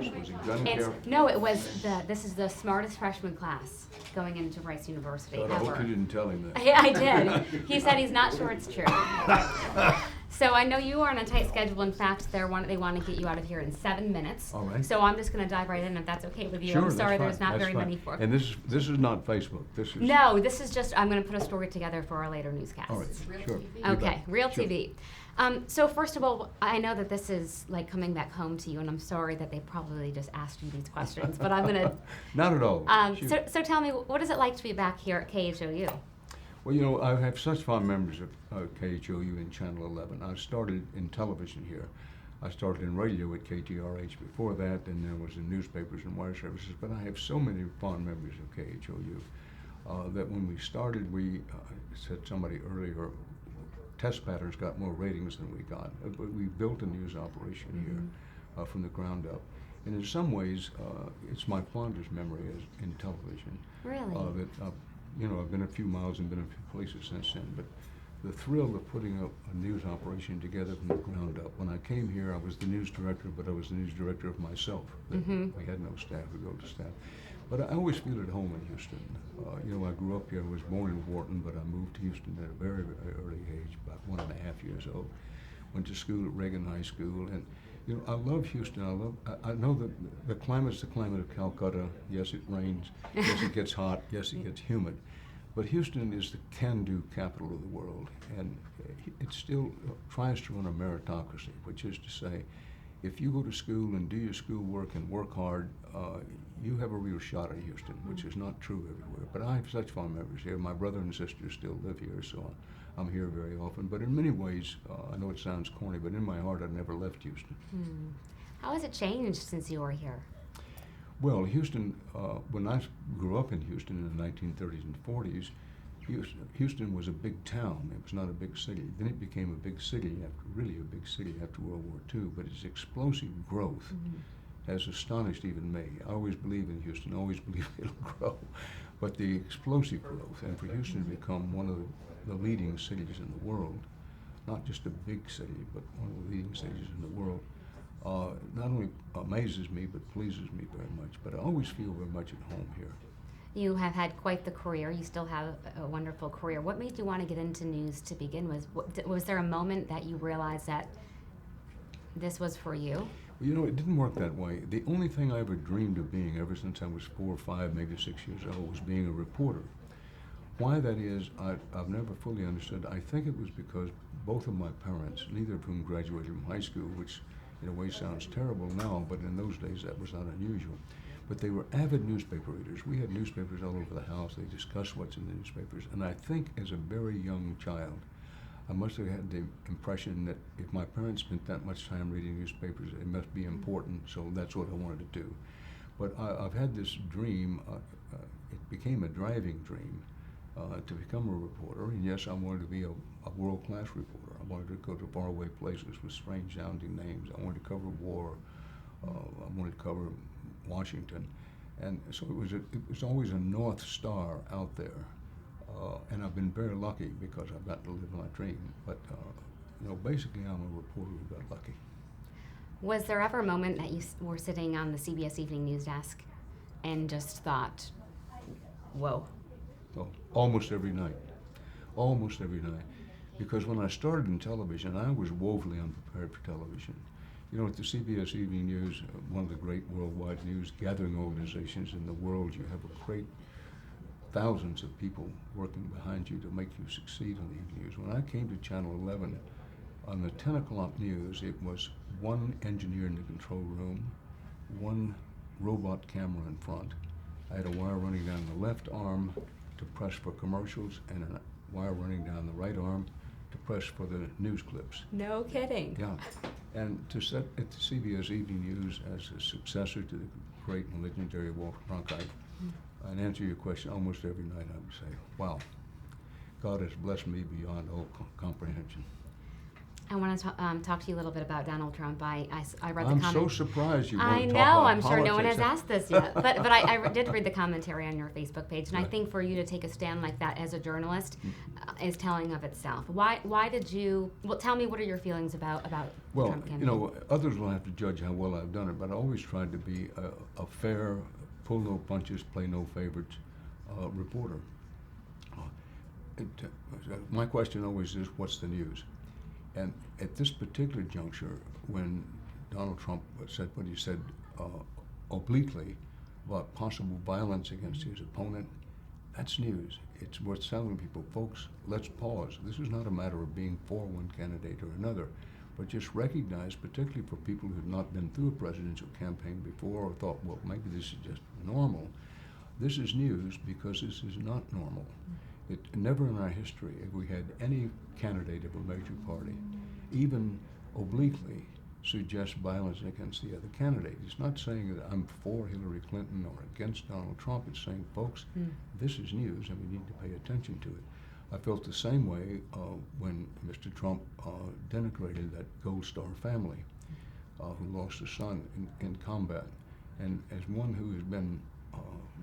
campus? Was it gun care? No, it was this is the smartest freshman class going into Rice University God, I ever. hope you didn't tell him that. Yeah, I did. He said he's not sure it's true. So I know you are on a tight schedule. In fact, they want to get you out of here in 7 minutes. All right. So I'm just going to dive right in if that's okay with you. Sure, I'm sorry that's there's fine. not That's very fine. many for. And this is not Facebook. This is No, this is just I'm going to put a story together for our later newscast. All right. Sure. You Okay, bet. real Sure. TV. So first of all, I know that this is like coming back home to you, and I'm sorry that they probably just asked you these questions, but I'm gonna. Not at all. Shoot. So tell me, what is it like to be back here at KHOU? Well, you know, I have such fond memories of KHOU in Channel 11. I started in television here. I started in radio at KTRH before that, and there was in newspapers and wire services. But I have so many fond memories of KHOU that when we started, we said somebody earlier, test patterns got more ratings than we got. But we built a news operation here from the ground up. And in some ways, it's my fondest memory as in television. Really? You know, I've been a few miles and been a few places since then, but the thrill of putting a news operation together from the ground up. When I came here, I was the news director, but I was the news director of myself. We had no staff, we built a staff. But I always feel at home in Houston. You know, I grew up here, I was born in Wharton, but I moved to Houston at a very, very early age, about 1.5 years old. Went to school at Reagan High School, and you know, I love Houston. I know that the climate's the climate of Calcutta. Yes, it rains. Yes, it gets hot. Yes, it gets humid. But Houston is the can-do capital of the world, and it still tries to run a meritocracy, which is to say, if you go to school and do your schoolwork and work hard, you have a real shot at Houston, which is not true everywhere. But I have such fond memories here. My brother and sister still live here, so I'm here very often. But in many ways, I know it sounds corny, but in my heart, I've never left Houston. How has it changed since you were here? Well, Houston, when I grew up in Houston in the 1930s and 40s, Houston was a big town. It was not a big city. Then it became a big city, really a big city after World War II, but its explosive growth has astonished even me. I always believe in Houston, I always believe it'll grow. But the explosive growth, and for Houston to become one of the leading cities in the world, not just a big city, but one of the leading cities in the world, not only amazes me, but pleases me very much. But I always feel very much at home here. You have had quite the career. You still have a wonderful career. What made you want to get into news to begin with? Was there a moment that you realized that this was for you? Well, you know, it didn't work that way. The only thing I ever dreamed of being, ever since I was 4 or 5, maybe 6 years old, was being a reporter. Why that is, I've never fully understood. I think it was because both of my parents, neither of whom graduated from high school, which in a way sounds terrible now, but in those days that was not unusual. But they were avid newspaper readers. We had newspapers all over the house. They discussed what's in the newspapers. And I think as a very young child, I must have had the impression that if my parents spent that much time reading newspapers, it must be important, so that's what I wanted to do. But I've had this dream, it became a driving dream, to become a reporter. And yes, I wanted to be a world-class reporter. I wanted to go to faraway places with strange sounding names. I wanted to cover war. I wanted to cover Washington. And so it was always a North Star out there. And I've been very lucky because I've got to live my dream. But you know, basically I'm a reporter who got lucky. Was there ever a moment that you were sitting on the CBS Evening News desk and just thought, whoa? Oh, almost every night. Almost every night. Because when I started in television, I was woefully unprepared for television. You know, at the CBS Evening News, one of the great worldwide news gathering organizations in the world, you have a great thousands of people working behind you to make you succeed on the evening news. When I came to Channel 11, on the 10 o'clock news, it was one engineer in the control room, one robot camera in front. I had a wire running down the left arm to press for commercials and a wire running down the right arm to press for the news clips. No kidding. Yeah. And to set at the CBS Evening News as a successor to the great and legendary Walter Cronkite, and answer your question, almost every night I would say, wow, God has blessed me beyond all comprehension. I want to talk to you a little bit about Donald Trump. I read the I'm comment. so surprised you want I to know. talk about I'm sure no one has politics. asked this yet, but I did read the commentary on your Facebook page, and I think for you to take a stand like that as a journalist is telling of itself. Why did you? Well, tell me, what are your feelings about the Well, Trump campaign? you know, others will have to judge how well I've done it, but I always tried to be a fair, pull no punches, play no favorites reporter. My question always is, what's the news? And at this particular juncture, when Donald Trump said what he said obliquely about possible violence against his opponent, that's news. It's worth telling people, folks, let's pause. This is not a matter of being for one candidate or another, but just recognize, particularly for people who have not been through a presidential campaign before or thought, well, maybe this is just normal. This is news because this is not normal. Never in our history have we had any candidate of a major party even obliquely suggest violence against the other candidate. It's not saying that I'm for Hillary Clinton or against Donald Trump. It's saying, folks, this is news and we need to pay attention to it. I felt the same way when Mr. Trump denigrated that Gold Star family who lost a son in combat. And as one who has been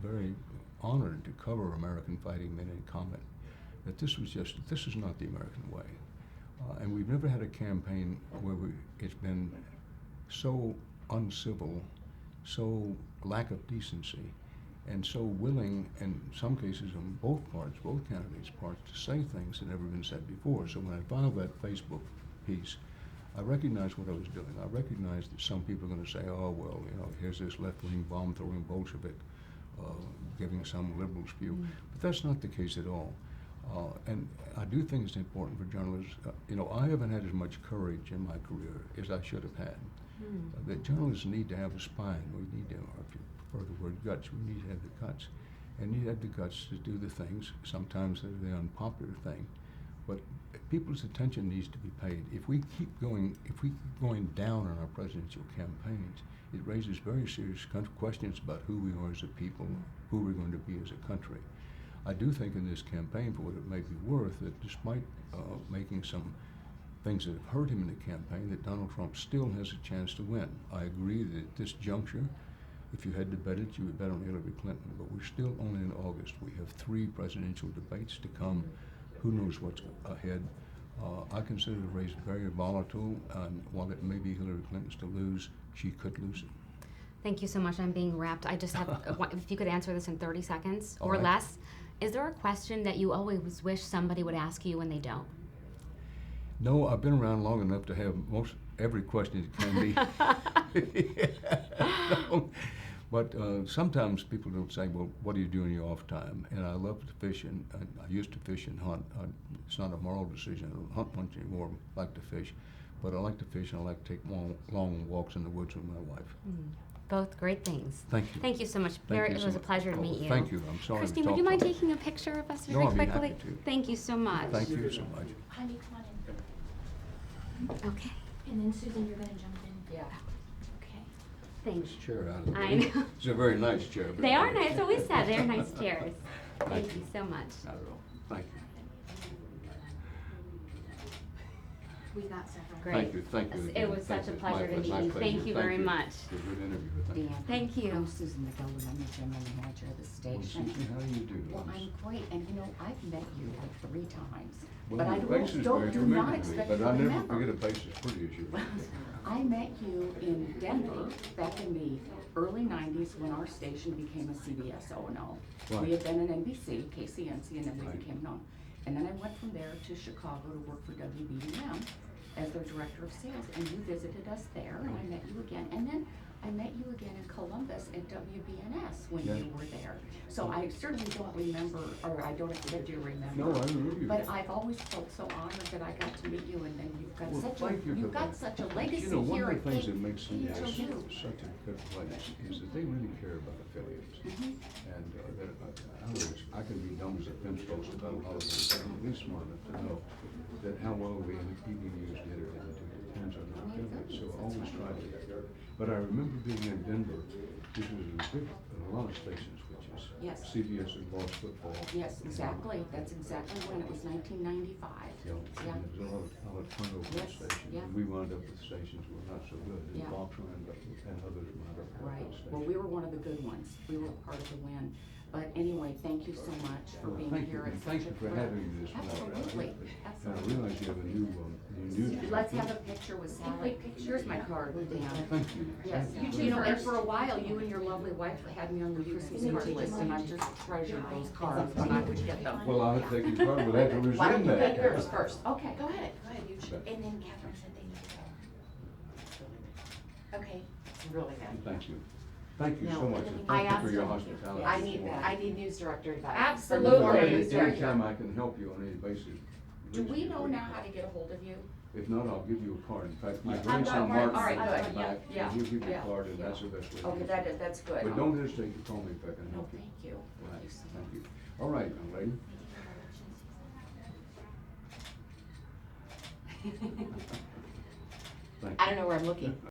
very honored to cover American fighting men in combat, that this is not the American way. And we've never had a campaign where it's been so uncivil, so lack of decency, and so willing, in some cases on both candidates' parts, to say things that never been said before. So when I filed that Facebook piece, I recognized what I was doing. I recognized that some people are going to say, oh, well, you know, here's this left-wing bomb-throwing Bolshevik giving some liberal spew. But that's not the case at all. And I do think it's important for journalists. You know, I haven't had as much courage in my career as I should have had. That journalists need to have a spine. We need to, or if you prefer the word guts, we need to have the guts. And you need to have the guts to do the things. Sometimes they're the unpopular thing. But people's attention needs to be paid. If we keep going down on our presidential campaigns, it raises very serious questions about who we are as a people, who we're going to be as a country. I do think in this campaign, for what it may be worth, that despite making some things that have hurt him in the campaign, that Donald Trump still has a chance to win. I agree that at this juncture, if you had to bet it, you would bet on Hillary Clinton, but we're still only in August. We have 3 presidential debates to come. Who knows what's ahead? I consider the race very volatile, and while it may be Hillary Clinton's to lose, she could lose it. Thank you so much. I'm being wrapped. I just have, if you could answer this in 30 seconds or All right. less. Is there a question that you always wish somebody would ask you when they don't? No, I've been around long enough to have most every question that can be. No. But sometimes people don't say, well, what do you do in your off time? And I love to fish, and I used to fish and hunt. It's not a moral decision. I don't hunt much anymore. I like to fish. But I like to fish, and I like to take long walks in the woods with my wife. Both great things. Thank you. Thank you so much. Thank you It so was a much. pleasure to meet you. Thank you. I'm sorry. Christine, to would you talk mind about it. taking a picture of us No, very I'd be quickly? happy to. Thank you so much. Thank you so much. Honey, come on in. Okay. And then Susan, you're gonna jump in? Yeah. Okay. Thanks. This chair out of the I way. know. It's a very nice chair. but- They are nice. That's what we said. They're nice chairs. Thank you so much. Not at all. Thank you. We got several. Great. Thank you. It was such a pleasure to meet you. Thank you very much. It was a good interview. Thank you. Thank you. I'm Susan McGowan, I'm the general manager of the Well, station. Susan, how do you do? Well, I'm great, and you know, I've met you like 3 times, Well, but I your face is very do not familiar to me, expect but you to I never remember. forget a face as pretty as you. I met you in Denver back in the early 90s when our station became a CBS O&O. Right. We had been an NBC, KCNC, and then we Right. became known. And then I went from there to Chicago to work for WBDM as their director of sales, and you visited us there, and I met you again. And then I met you again in Columbus at WBNS when Yeah. you were there. So I certainly don't remember, or I don't expect you to remember. No, I remember you. But I've always felt so honored that I got to meet you, and then you've got Well, such thank you you've for got that. such a But, legacy you know, one here of at the things that makes CBS KHOU. such a good place is that they really care about affiliates. And I can be dumb as a fence post about a lot of things, but I'm at least smart enough to know that how well the EBUs did or didn't do depends on the affiliates. So I always try to. But I remember being in Denver. This was a lot of stations, which is Yes. CBS had lost football. Yes, exactly, that's exactly when, it was 1995. Yeah, Yeah. and there was a lot of turnover in Yes, stations. yeah. And we wound up with stations that were not so good. And Yeah. Box wound up with, and others wound up with Right, good stations. well, we were one of the good ones, we were part of the win, but anyway, thank you so much for being Thank you, here. and It's thank such you a for thrill. having me this morning. Absolutely, And I absolutely. realize you have a new news. Let's have a picture with Sally. Here's my card, Dan. Thank you. Yes, Thank you know, and for a while, you and your lovely wife had me on your Christmas card list, and I just treasured those cards when I would get them. Well, I'll take your card, we'll have to Why don't resume you that. take yours first? Okay. Go ahead, you should. And then Catherine said they need to go. Okay. Really good. Thank you. Thank you so No, much, and I thank you for asked your him. hospitality. I need news director advice. Absolutely. Former Any- news director. Anytime I can help you on any basis. Do please we feel know free. now how to get a hold of you? If not, I'll give you a card. In fact, my I've got grandson one. Mark All right, will good. come Yeah, back, yeah, and he'll give you a yeah, card, and yeah. that's the best way to Okay, use it. that's good. But don't hesitate to call me if I can No, help you. thank you. Right, Thank you so thank much. you. All right, young lady. Thank I you. don't know where I'm looking.